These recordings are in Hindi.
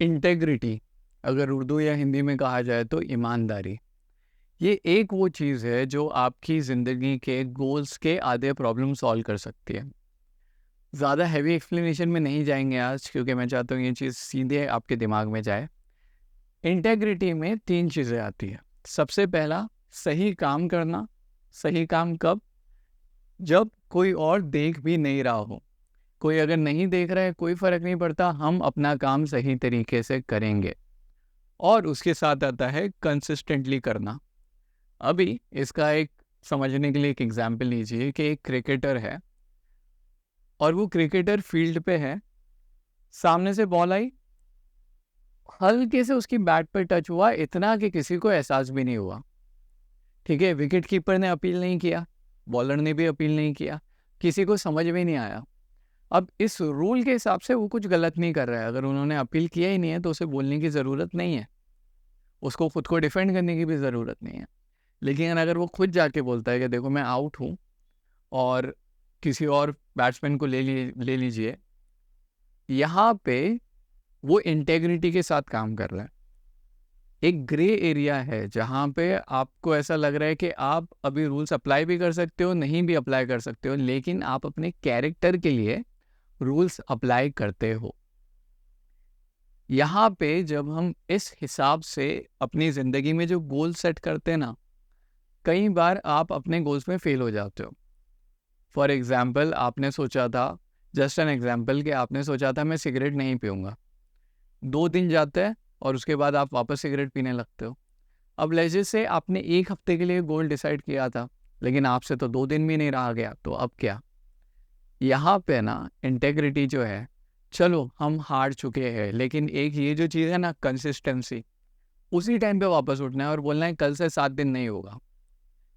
इंटेग्रिटी, अगर उर्दू या हिंदी में कहा जाए तो ईमानदारी। ये एक वो चीज़ है जो आपकी ज़िंदगी के गोल्स के आधे प्रॉब्लम सॉल्व कर सकती है। ज़्यादा हैवी एक्सप्लेनेशन में नहीं जाएंगे आज, क्योंकि मैं चाहता हूँ ये चीज़ सीधे आपके दिमाग में जाए। इंटेग्रिटी में 3 चीज़ें आती हैं। सबसे पहला, सही काम करना। सही काम कब? जब कोई और देख भी नहीं रहा हो। कोई अगर नहीं देख रहा है, कोई फ़र्क नहीं पड़ता, हम अपना काम सही तरीके से करेंगे। और उसके साथ आता है कंसिस्टेंटली करना। अभी इसका एक समझने के लिए एक एग्जाम्पल लीजिए कि एक क्रिकेटर है और वो क्रिकेटर फील्ड पे है, सामने से बॉल आई, हल्के से उसकी बैट पर टच हुआ, इतना कि किसी को एहसास भी नहीं हुआ। ठीक है, विकेट कीपर ने अपील नहीं किया, बॉलर ने भी अपील नहीं किया, किसी को समझ में नहीं आया। अब इस रूल के हिसाब से वो कुछ गलत नहीं कर रहा है। अगर उन्होंने अपील किया ही नहीं है तो उसे बोलने की ज़रूरत नहीं है, उसको खुद को डिफेंड करने की भी ज़रूरत नहीं है। लेकिन अगर वो खुद जाके बोलता है कि देखो मैं आउट हूँ और किसी और बैट्समैन को ले लीजिए, यहाँ पे वो इंटेग्रिटी के साथ काम कर रहा है। एक ग्रे एरिया है जहाँ पे आपको ऐसा लग रहा है कि आप अभी रूल्स अप्लाई भी कर सकते हो, नहीं भी अप्लाई कर सकते हो, लेकिन आप अपने कैरेक्टर के लिए रूल्स अप्लाई करते हो। यहाँ पे जब हम इस हिसाब से अपनी ज़िंदगी में जो गोल सेट करते हैं ना, कई बार आप अपने गोल्स में फेल हो जाते हो। फॉर एग्ज़ाम्पल, आपने सोचा था, जस्ट एन एग्ज़ाम्पल, कि आपने सोचा था मैं सिगरेट नहीं पीऊँगा। 2 दिन जाते हैं और उसके बाद आप वापस सिगरेट पीने लगते हो। अब लेट्स से आपने 1 हफ्ते के लिए गोल डिसाइड किया था, लेकिन आपसे तो 2 दिन भी नहीं रहा गया, तो अब क्या? यहाँ पे ना इंटेग्रिटी जो है, चलो हम हार चुके हैं, लेकिन एक ये जो चीज़ है ना, कंसिस्टेंसी, उसी टाइम पे वापस उठना है और बोलना है कल से 7 दिन नहीं होगा।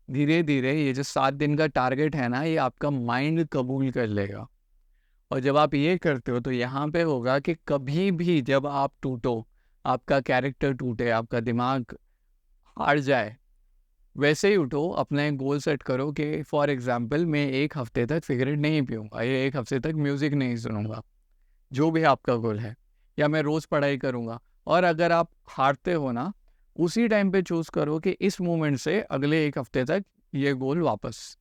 धीरे धीरे ये जो 7 दिन का टारगेट है ना, ये आपका माइंड कबूल कर लेगा। और जब आप ये करते हो तो यहाँ पे होगा कि कभी भी जब आप टूटो, आपका कैरेक्टर टूटे, आपका दिमाग हार जाए, वैसे ही उठो, अपना एक गोल सेट करो कि फॉर एग्जांपल मैं 1 हफ्ते तक सिगरेट नहीं पीऊँगा, या 1 हफ्ते तक म्यूज़िक नहीं सुनूँगा, जो भी आपका गोल है। या मैं रोज़ पढ़ाई करूँगा। और अगर आप हारते हो ना, उसी टाइम पे चूज़ करो कि इस मोमेंट से अगले 1 हफ्ते तक ये गोल वापस।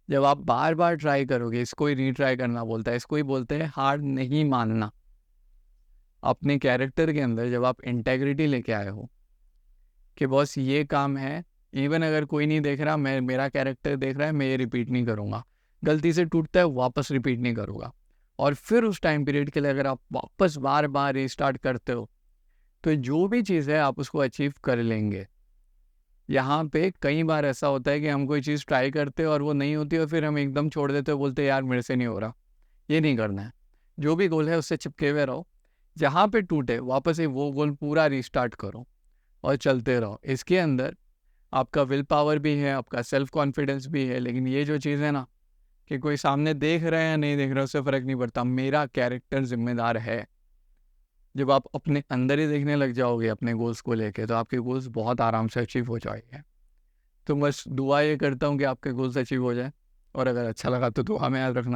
जब आप बार-बार ट्राई करोगे, इसको ही रीट्राई करना बोलता है, इसको ही बोलते हैं हार नहीं मानना। अपने कैरेक्टर के अंदर जब आप इंटेग्रिटी लेके आए हो कि बॉस ये काम है, इवन अगर कोई नहीं देख रहा, मैं, मेरा कैरेक्टर देख रहा है, मैं ये रिपीट नहीं करूँगा। गलती से टूटता है, वापस रिपीट नहीं करूँगा। और फिर उस टाइम पीरियड के लिए अगर आप वापस बार-बार रीस्टार्ट करते हो, तो जो भी चीज़ है आप उसको अचीव कर लेंगे। यहाँ पे कई बार ऐसा होता है कि हम कोई चीज़ ट्राई करते हैं और वो नहीं होती, और फिर हम एकदम छोड़ देते हैं, बोलते हैं यार मेरे से नहीं हो रहा। ये नहीं करना है। जो भी गोल है उससे चिपके हुए रहो। जहाँ पे टूटे वापस से वो गोल पूरा रीस्टार्ट करो और चलते रहो। इसके अंदर आपका विल पावर भी है, आपका सेल्फ कॉन्फिडेंस भी है, लेकिन ये जो चीज़ है ना, कि कोई सामने देख रहा है या नहीं देख रहा है उससे फ़र्क नहीं पड़ता, मेरा कैरेक्टर ज़िम्मेदार है। जब आप अपने अंदर ही देखने लग जाओगे अपने गोल्स को लेके, तो आपके गोल्स बहुत आराम से अचीव हो जाएंगे। तो बस दुआ ये करता हूँ कि आपके गोल्स अचीव हो जाए, और अगर अच्छा लगा तो दुआ में याद रखना।